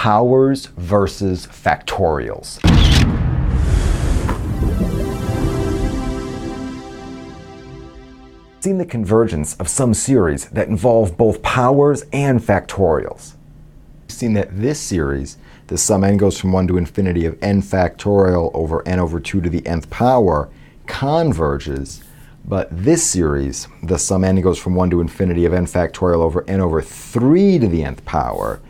powers versus factorials. Seen the convergence of some series that involve both powers and factorials. We've seen that this series, the sum n goes from 1 to infinity of n factorial over n over 2 to the nth power, converges, but this series, the sum n goes from 1 to infinity of n factorial over n over 3 to the nth power,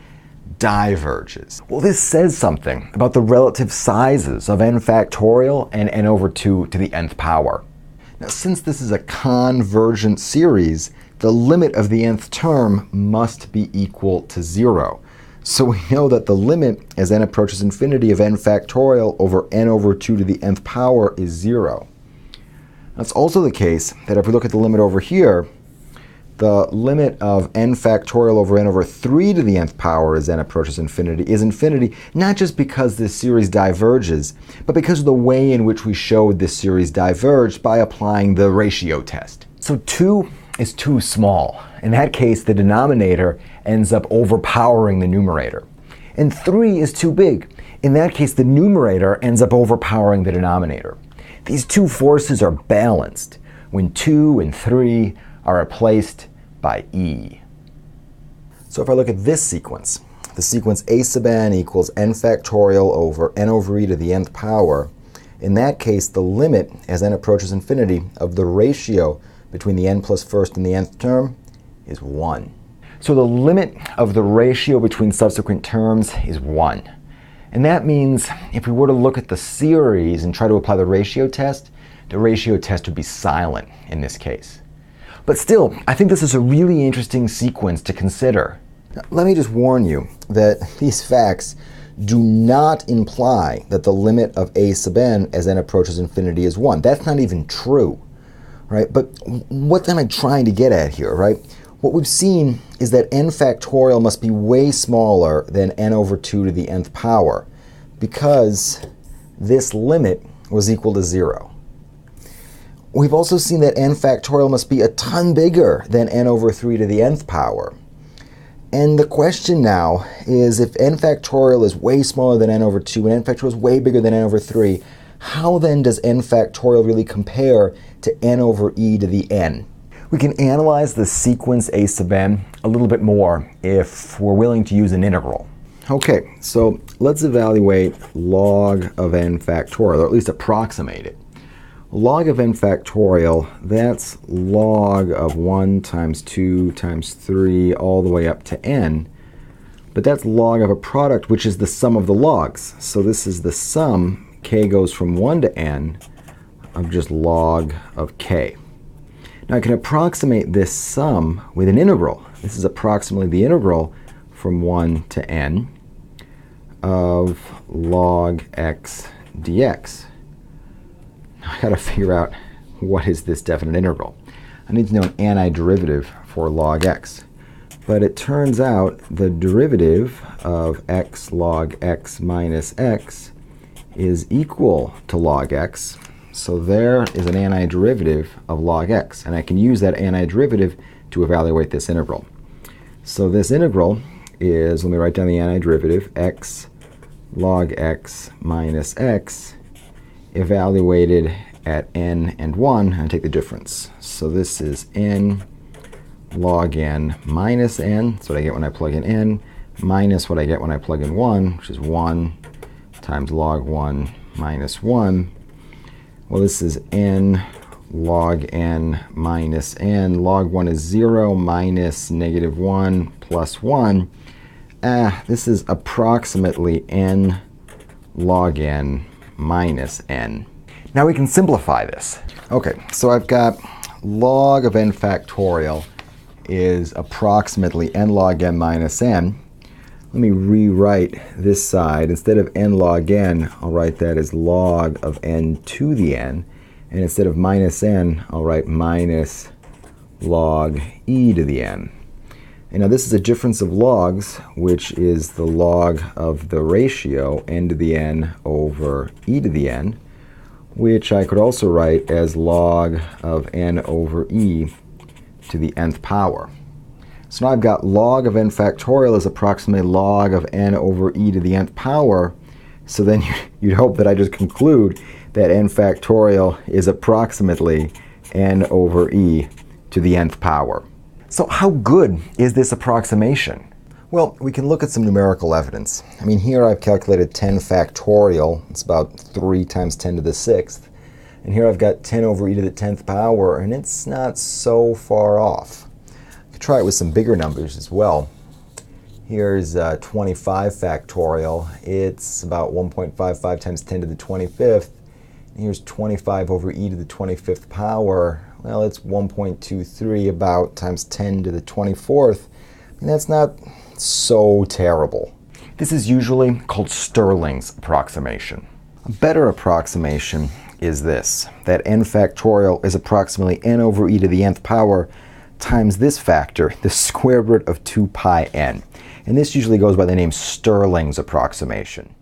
diverges. Well, this says something about the relative sizes of n factorial and n over 2 to the nth power. Now, since this is a convergent series, the limit of the nth term must be equal to 0. So we know that the limit as n approaches infinity of n factorial over n over 2 to the nth power is 0. That's also the case that if we look at the limit over here, the limit of n factorial over n over 3 to the nth power as n approaches infinity is infinity, not just because this series diverges, but because of the way in which we showed this series diverged by applying the ratio test. So 2 is too small. In that case, the denominator ends up overpowering the numerator. And 3 is too big. In that case, the numerator ends up overpowering the denominator. These two forces are balanced when 2 and 3 are replaced by e. So if I look at this sequence, the sequence a sub n equals n factorial over n over e to the nth power, in that case the limit as n approaches infinity of the ratio between the n plus first and the nth term is 1. So the limit of the ratio between subsequent terms is 1. And that means if we were to look at the series and try to apply the ratio test would be silent in this case. But still, I think this is a really interesting sequence to consider. Now, let me just warn you that these facts do not imply that the limit of a sub n as n approaches infinity is 1. That's not even true, right? But what am I trying to get at here, right? What we've seen is that n factorial must be way smaller than n over 2 to the nth power because this limit was equal to 0. We've also seen that n factorial must be a ton bigger than n over 3 to the nth power. And the question now is, if n factorial is way smaller than n over 2 and n factorial is way bigger than n over 3, how then does n factorial really compare to n over e to the n? We can analyze the sequence a sub n a little bit more if we're willing to use an integral. Okay, so let's evaluate log of n factorial, or at least approximate it. Log of n factorial, that's log of 1 times 2 times 3 all the way up to n. But that's log of a product, which is the sum of the logs. So this is the sum, k goes from 1 to n, of just log of k. Now I can approximate this sum with an integral. This is approximately the integral from 1 to n of log x dx. I got to figure out what is this definite integral. I need to know an antiderivative for log x. But it turns out the derivative of x log x minus x is equal to log x. So there is an antiderivative of log x. And I can use that antiderivative to evaluate this integral. So this integral is, let me write down the antiderivative, x log x minus x evaluated at n and 1, and take the difference. So this is n log n minus n, that's what I get when I plug in n, minus what I get when I plug in 1, which is 1 times log 1 minus 1. Well, this is n log n minus n. Log 1 is 0 minus negative 1 plus 1. This is approximately n log n minus n. Now we can simplify this. Okay, so I've got log of n factorial is approximately n log n minus n. Let me rewrite this side. Instead of n log n, I'll write that as log of n to the n. And instead of minus n, I'll write minus log e to the n. And now this is a difference of logs, which is the log of the ratio n to the n over e to the n, which I could also write as log of n over e to the nth power. So now I've got log of n factorial is approximately log of n over e to the nth power. So then you'd hope that I just conclude that n factorial is approximately n over e to the nth power. So how good is this approximation? Well, we can look at some numerical evidence. I mean, here I've calculated 10 factorial. It's about 3 times 10 to the 6th. And here I've got 10 over e to the 10th power, and it's not so far off. I could try it with some bigger numbers as well. Here's 25 factorial. It's about 1.55 times 10 to the 25th. And here's 25 over e to the 25th power. Well, it's 1.23 about times 10 to the 24th. And that's not so terrible. This is usually called Stirling's approximation. A better approximation is this, that n factorial is approximately n over e to the nth power times this factor, the square root of 2 pi n. And this usually goes by the name Stirling's approximation.